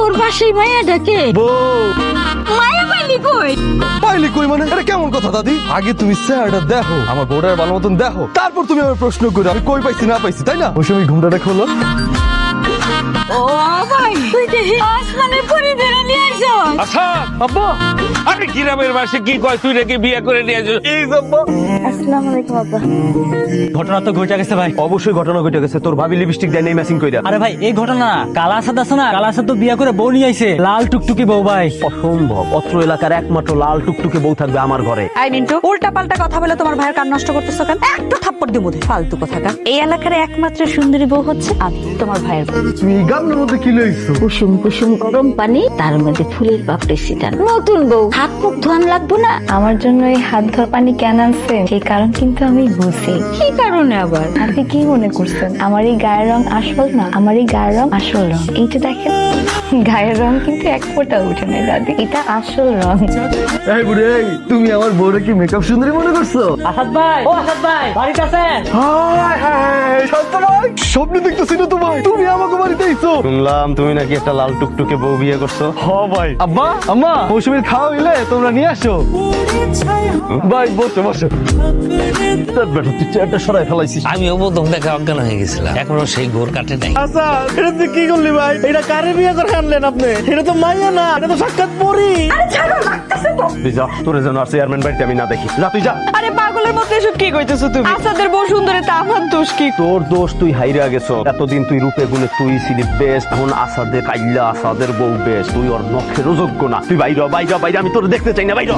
তোর পাশেই মায়াটাকে মায়া পাইলি কই মানে এটা কেমন কথা দাদি? আগে তুমি চেহারাটা দেখো, আমার বউটার ভালো মতন দেখো, তারপর তুমি আমার প্রশ্ন করো আমি কই পাইছি না পাইছি, তাই না? ওই সময় ঘুমটাটা খোলো। ও ভাই তুই দেখি আসমানের পরি ধরে নিয়ে আইছো। আচ্ছা আব্বা, আরে গ্রামের বাসে কি কয় তুই নাকি বিয়ে করে নিয়ে আসিস? এই আব্বা। আসসালামু আলাইকুম আব্বা। ঘটনা তো ঘটে গেছে ভাই। অবশ্যই ঘটনা ঘটে গেছে, তোর ভাবি লিপস্টিক দেয় নেই ম্যাচিং কইরা। আরে ভাই এই ঘটনা না, কালাসাদ আছে না, কালাসাদ তো বিয়ে করে বউ নিয়ে আইছে, লাল টুকটুকি বউ ভাই। অসম্ভব, অত্র এলাকার একমাত্র লাল টুকটুকে বউ থাকবে আমার ঘরে। আই মিন্টু, উল্টা পাল্টা কথা বলে তোমার ভাইয়ের কান নষ্ট করতেছো কেন? একটু থাপ্পড় দিব দে, ফালতু কথাকার। এই এলাকার একমাত্র সুন্দরী বউ হচ্ছে আমি, তোমার ভাইয়ের বউ। তুমি গামলার মধ্যে কি লইছো? কুসুম কুসুম গরম পানি, তার মধ্যে ফুলের পাপড়ি ছিটানো। নতুন বউ, হাত মুখ ধোয়ান লাগবো না? আমার জন্য এই হাত ধোয়া পানি কেন আনছে সেই কারণ কিন্তু আমি বুঝি। কি কারণে আবার? আপনি কি মনে করছেন আমার এই গায়ের রং আসল না? আমার এই গায়ের রং আসল রং। এইটা দেখেন, গায়ের রং কিন্তু এক ফোঁটা উঠে নেই দাদি, এটা আসল রং। এই বুড়ি, এই তুমি আমার বউরে কি মেকআপ সুন্দরী মনে করছো? আসাদ ভাই, ও আসাদ ভাই, বাড়িতে আছেন? হায় হায়, শান্ত ভাই, স্বপ্নে দেখতেছি না তোমায়, তুমি আমাকে বাড়িতে আইছো। শুনলাম তুমি নাকি একটা লাল টুকটুকে বউ বিয়ে করছো। হ্যাঁ ভাই। আব্বা আম্মা, মৌসুমীর খাওয়া হইলে তোমরা নিয়ে আসো। ভাই বসো বসো। বেটা তুই চেয়ারটা সরাই ফেলাইছিস। আমিও প্রথম দেখা অজ্ঞান হয়ে গেছিলাম, এখনো সেই ঘোর কাটে নাই। আচ্ছা এটা তুই কি করলি ভাই? এটা কারে বিয়ে করে আনলেন আপনি? এটা তো মাইয়া না, এটা তো সাক্ষাৎ পরি। তুই যা, তোরে যেন আর চেয়ারম্যান বাড়িতে আমি না দেখি। যা তুই যা। আরে পাগলের মতো এসব কি কইতেছো তুমি? আসাদের বউ সুন্দরী, তা আমার দোষ কি? তোর দোষ, তুই হাইরা গেছো। এতদিন তুই রূপে গুণে তুই ছিলি বেস্ট, এখন আসাদের কাইল্লা আসাদের বউ বেস্ট, তুই ওর নখেরও যোগ্য না। তুই বাইরে বাইরে বাইরে, আমি তোর দেখতে চাই না, বাইরে।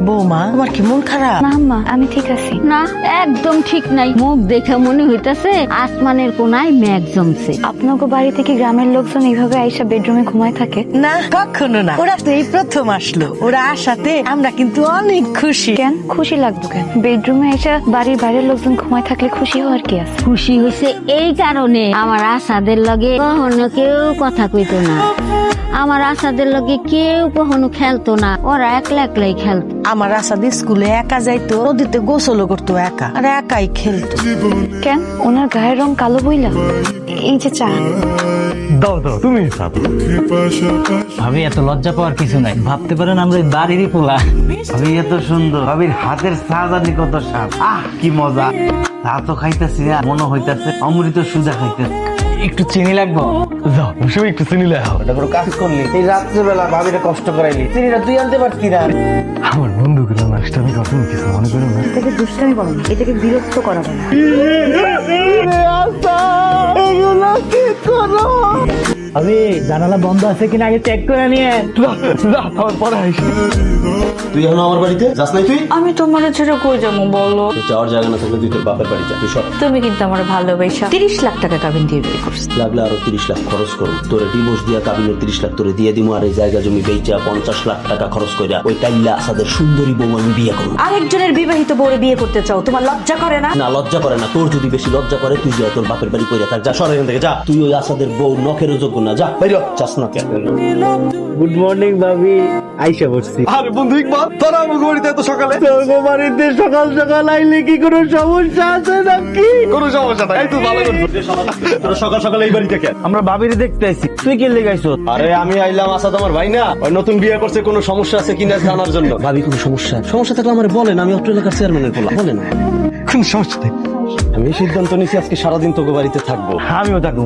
বৌমা তোমার কি মন খারাপ? না আম্মা, আমি ঠিক আছি। না একদম ঠিক নাই, মুখ দেখে মনে হইতাছে আসমানের কোনায় মেঘ জমছে। আপনাকে বাড়ি থেকে গ্রামের লোকজন এইভাবে আইসা বেডরুমে ঘুমায় থাকে? না কখনো না, ওরা তো এই প্রথম আসলো, ওরা আসাতে আমরা কিন্তু অনেক খুশি। কেন খুশি লাগবে কেন? বেডরুমে আইসা বাড়ির বাইরের লোকজন ঘুমায় থাকলে খুশি হওয়ার কি আছে? খুশি হয়েছে এই কারণে আমার আসাদের লগে কখনো কেউ কথা কইতো না, আমার আসাদের লগে কেউ কখনো খেলতো না, ওরা একলা একলাই খেলতো। আমার আসাদ স্কুলে একা যাইতো, নদীতে গোসলও করতো একা, আর একাই খেলতো। কেন ওনার গায়ের রং কালো বইলা? এই যে চা। দাও দাও, তুমি ভাবি এত লজ্জা পাওয়ার কিছু নাই, ভাবতে পারেন আমরা এই বাড়িরই পোলা। ভাবি এত সুন্দর, ভাবির হাতের সাজানি কত স্বাদ, আহ কি মজা। তা তো খাইতেছি না, মনে হইতাছে অমৃত সুজা খাইতেছে। একটু চিনি লাগবো? যাও, মৌসুমী একটু চিনি লাও। এটা কোনো কাজ করলি? এই রাত্রেবেলা ভাবিরে কষ্ট করাইলি, চিনিটা তুই আনতে পারতি না? আমার বন্ধুগুলো নষ্ট, আমি কখন কিছু মনে করো না। এটাকে দুষ্টামি বলো না, এটাকে বিরক্ত করা বলো। আমি জানালা বন্ধ আছে কিনা আগে চেক করে নিয়ে। আমার পরে আইসি। তুই এখন আমার বাড়িতে যাস নাই? তুই আমি তোমার ছেড়ে কই যাবো বলো? যাওয়ার জায়গা না থাকলে তুই তোর বাপের বাড়ি যা। তুই সব তুমি কিন্তু আমার ভালোবাসা 30 লাখ টাকা কাবিন দিয়ে বিয়ে করছো। লাগলে আরো 30 লাখ খরচ করো, তোরে ডিভোর্স দিয়া কাবিনের 30 লাখ তোরে দিয়ে দিমু, আর এই জায়গা জমি বেচা 50 লাখ টাকা খরচ কইরা ওই কাইল্লা আসাদের সুন্দরী বউ আমি বিয়ে করবো। আরেকজনের বিবাহিত বউরে বিয়ে করতে চাও, তোমার লজ্জা করে না? না লজ্জা করে না, তোর যদি বেশি লজ্জা করে তুই যা তোর বাপের বাড়ি কইরা থাক। যা সর এখান থেকে, যা। তুই ওই আসাদের বউ নখেরও যোগ্য না, যা বাইরে। চাস না কেন? গুড মর্নিং ভাবি, আইসা বসছি। আরে বন্ধু ইকবাল, তোরা আমাকে বাড়িতে এত সকালে? বাড়িতে সকাল সকাল আইলে কি কোনো সমস্যা আছে নাকি? কোনো সমস্যা নাই, এই তো ভালো করছিস। তোরা সকাল সকাল এই বাড়িতে কেন? আমরা ভাবিরে দেখতে আইছি, তুই কে লেগাইছ? আরে আমি আইলাম আসাদ আমার ভাই না, ওই নতুন বিয়ে করছে, কোনো সমস্যা আছে কিনা জানার জন্য। ভাবি কোনো সমস্যা থাকলে আমার বলেন, আমি অত্র এলাকার চেয়ারম্যানের বলা, বলেন। কোন সমস্যা নেই। আমি সিদ্ধান্ত নিয়েছি আজকে সারাদিন তোকে বাড়িতে থাকবো। আমিও থাকবো।